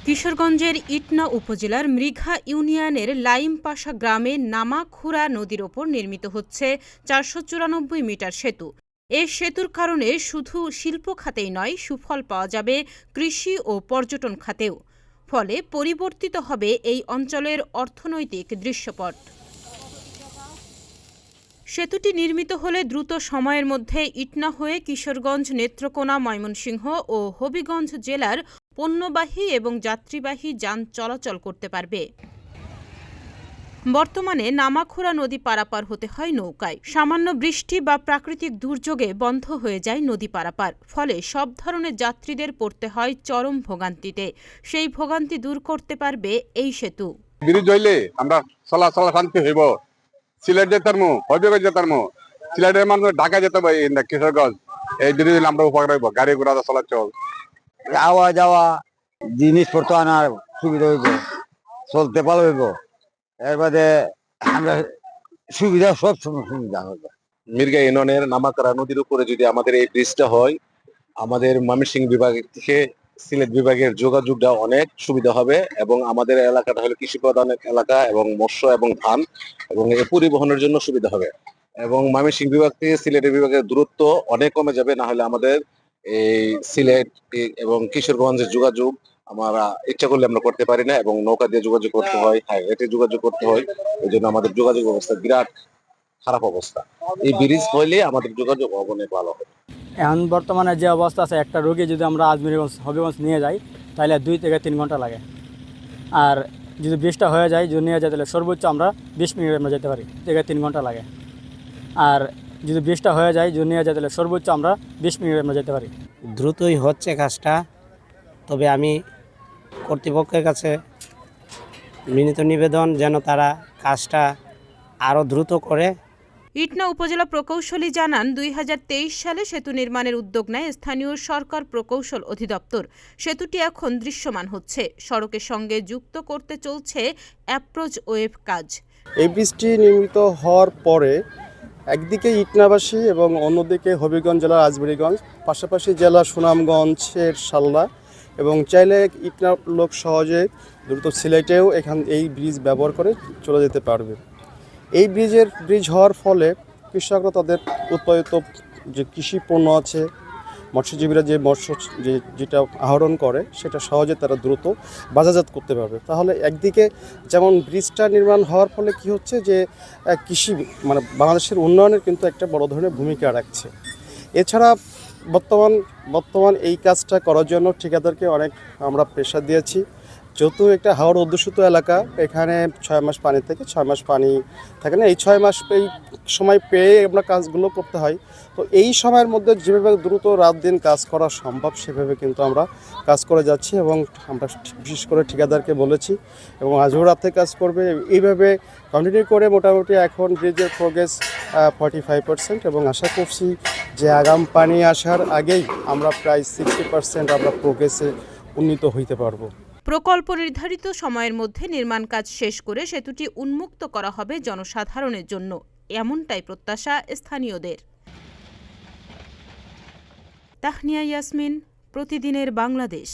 কিশোরগঞ্জের ইটনা উপজেলার মৃঘা ইউনিয়নের লাইমপাশা গ্রামে নামাখুরা নদীর ওপর নির্মিত হচ্ছে ৪৯৪ মিটার সেতু। এই সেতুর কারণে শুধু শিল্প খাতেই নয়, সুফল পাওয়া যাবে কৃষি ও পর্যটন খাতেও। ফলে পরিবর্তিত হবে এই অঞ্চলের অর্থনৈতিক দৃশ্যপট। সেতুটি নির্মিত হলে দ্রুত সময়ের মধ্যে ইটনা হয়ে কিশোরগঞ্জ, নেত্রকোনা, ময়মনসিংহ ও হবিগঞ্জ জেলার পণ্যবাহী এবং যাত্রীবাহী যান চলাচল করতে পারবে। বর্তমানে নামাখুরা নদী পারাপার হতে হয় নৌকায়। সামান্য বৃষ্টি বা প্রাকৃতিক দুর্যোগে বন্ধ হয়ে যায় নদী পারাপার। ফলে সব ধরনের যাত্রীদের পড়তে হয় চরম ভোগান্তিতে। সেই ভোগান্তি দূর করতে পারবে এই সেতু। ব্রিজ হইলে আমরা চলাচল শান্তি হইব। সিলেট যেতে পারবো, হবিগঞ্জ যেতে পারবো, সিলেটের মানুষ ঢাকা যেতে পারবো, কিশোরগঞ্জ। এই ব্রিজ হইলে আমরা উপকার হইব, গাড়ি ঘোড়া চলাচল, আওয়া যাওয়া, জিনিসপত্র আনার সুবিধা হইব, চলতে ভালো হইব। এর বাদে আমরা সুবিধা সব সময় সুবিধা হবে। মৃগা ইউনিয়নের নামাখুরা নদীর উপরে যদি আমাদের এই ব্রিজটা হয়, আমাদের ময়মনসিংহ বিভাগ থেকে সিলেট বিভাগের যোগাযোগটা অনেক সুবিধা হবে এবং আমাদের এলাকাটা হলো কৃষি প্রধান এলাকা এবং মৎস্য এবং ধান এবং এই পরিবহনের জন্য সুবিধা হবে এবং ময়মনসিংহ বিভাগ থেকে সিলেটের বিভাগের দূরত্ব অনেক কমে যাবে। না হলে আমাদের এই সিলেট এবং কিশোরগঞ্জের যোগাযোগ আমরা ইচ্ছা করলে আমরা করতে পারি না এবং নৌকা দিয়ে যোগাযোগ করতে হয়, হাইওয়েতে যোগাযোগ করতে হয়। এই জন্য আমাদের যোগাযোগ ব্যবস্থা বিরাট খারাপ অবস্থা। এই ব্রিজ হইলে আমাদের যোগাযোগ অনেক ভালো হবে। এখন বর্তমানে যে অবস্থা আছে, একটা রোগী যদি আমরা আজমিরগঞ্জ, হবিগঞ্জ নিয়ে যাই তাহলে 2 থেকে 3 ঘন্টা লাগে। আর যদি ব্রিজটা হয়ে যায়, যদি নিয়ে যায় তাহলে সর্বোচ্চ আমরা 20 মিনিটে আমরা যেতে পারি, থেকে 3 ঘন্টা লাগে। আর যদি ব্রিজটা হয়ে যায়, যদি নিয়ে যায় তাহলে সর্বোচ্চ আমরা 20 মিনিটে আমরা যেতে পারি। দ্রুতই হচ্ছে কাজটা, তবে আমি কর্তৃপক্ষের কাছে বিনীত নিবেদন যেন তারা কাজটা আরও দ্রুত করে। ইটনা উপজেলা প্রকৌশলী জানান, 2023 সালে সেতু নির্মাণের উদ্যোগ নেয় স্থানীয় সরকার প্রকৌশল অধিদপ্তর। সেতুটি এখন দৃশ্যমান হচ্ছে। সড়কের সঙ্গে যুক্ত করতে চলছে অ্যাপ্রোচ ওয়েভ কাজ। এই ব্রিজটি নির্মিত হওয়ার পরে একদিকে ইটনাবাসী এবং অন্যদিকে হবিগঞ্জ জেলার আজমিরগঞ্জ, পাশাপাশি জেলা সুনামগঞ্জের শালনা এবং চাইলে ইটনার লোক সহজে দ্রুত সিলেটেও এই ব্রিজ ব্যবহার করে চলে যেতে পারবে। এই ব্রিজ হওয়ার ফলে কৃষকরা তাদের উৎপাদিত যে কৃষি পণ্য আছে, মৎস্যজীবীরা যে যেটা আহরণ করে সেটা সহজে তারা দ্রুত বাজারজাত করতে পারবে। তাহলে একদিকে যেমন ব্রিজটা নির্মাণ হওয়ার ফলে কি হচ্ছে যে কৃষি মানে বাংলাদেশের উন্নয়নের কিন্তু একটা বড় ধরনের ভূমিকা রাখছে। এছাড়া বর্তমান এই কাজটা করার জন্য ঠিকাদারকে অনেক আমরা প্রেশার দিয়েছি। যেহেতু একটা হাওড় অধ্যুষিত এলাকা, এখানে 6 মাস পানি থেকে 6 মাস পানি থাকে না। এই 6 মাস এই সময় পেয়ে আমরা কাজগুলো করতে হয়। তো এই সময়ের মধ্যে যেভাবে দ্রুত রাত দিন কাজ করা সম্ভব সেভাবে কিন্তু আমরা কাজ করে যাচ্ছি এবং আমরা বিশেষ করে ঠিকাদারকে বলেছি এবং আজও রাতে কাজ করবে। এইভাবে কন্টিনিউ করে মোটামুটি এখন ব্রিজের প্রোগ্রেস 45% এবং আশা করছি যে আগাম পানি আসার আগেই আমরা প্রায় 60% আমরা প্রোগ্রেসে উন্নীত হইতে পারবো। প্রকল্প নির্ধারিত সময়ের মধ্যে নির্মাণ কাজ শেষ করে সেতুটি উন্মুক্ত করা হবে জনসাধারণের জন্য, এমনটাই প্রত্যাশা স্থানীয়দের। তাহনিয়া ইয়াসমিন, প্রতিদিনের বাংলাদেশ।